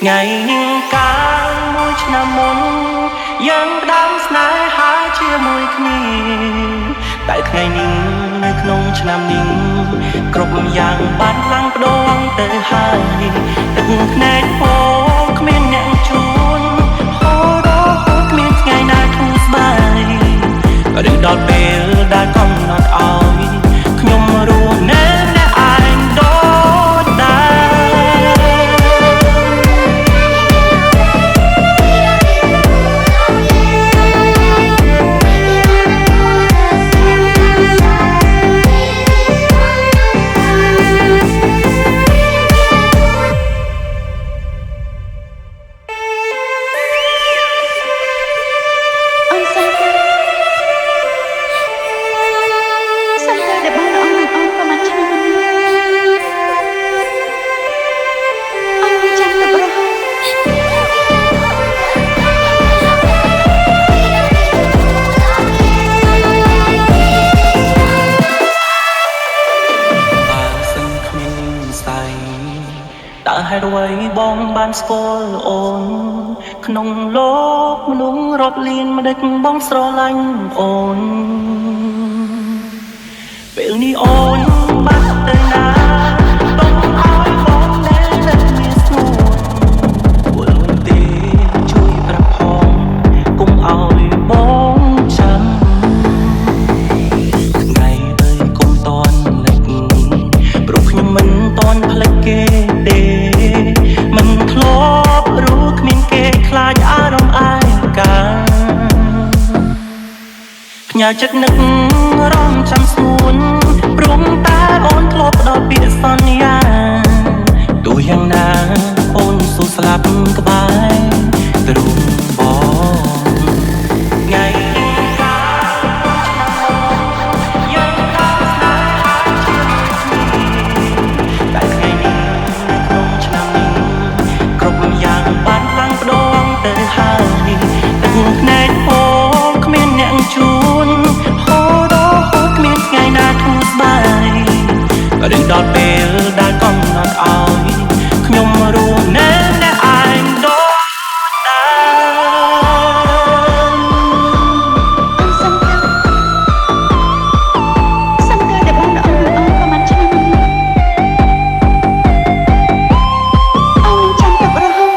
ថ្ងៃកាលមួយឆ្នាំមុនយើងផ្ដាំស្នេហាជាមួយគ្នាតែថ្ងៃនេះនៅក្នុងឆ្នាំនេះគ្រប់យ៉ាងបានឡើងប្តងទៅហើយទឹកភ្នែកពោគ្មានអ្នកជួនហូររហូតគ្មានថ្ងៃណាធូរស្បើយឬដល់ពេលដែលកំណត់ឲ្យខ្ញុំរស់នៅអ្នកឯងដូចដែរតើហេតុអ្វីបងបានស្គាល់អូនក្នុងលោកមនុស្សរាប់លានម្ដេចបងស្រឡាញ់អូនពេលនេះអូនបាត់ទៅណាទុំឲ្យបងនៅតែមានស្នួនពលលួនទេជួយប្រាប់ផងកុំឲ្យបងចាំថ្ងៃទៅកុំតន់នឹកព្រោះខ្ញុំមិនតន់ផ្លេចគេទេមិនធ្លាប់รู้គ្មានគេខ្លាចអារម្មណ៍ឯកាផ្ញើចិត្តនឹករំចាំស្ងួនព្រមតែអូនធ្លាប់ផ្ដល់ពាក្យសន្យាទោះយ៉ាងណាអូនសូស្លាប់ក្បែរទ្រូងបងថ្ងៃភ្នែកពោគ្មានអ្នកជួនហូររហូតគ្មានថ្ងៃណាធូរស្បើយឬដល់ពេលដែលកំណត់ឲ្យខ្ញុំរស់នៅអ្នកឯងដូចដែរសំខាន់ដែលបងល្អប្រហែលឆ្នាំអូនចាំទៅរហូត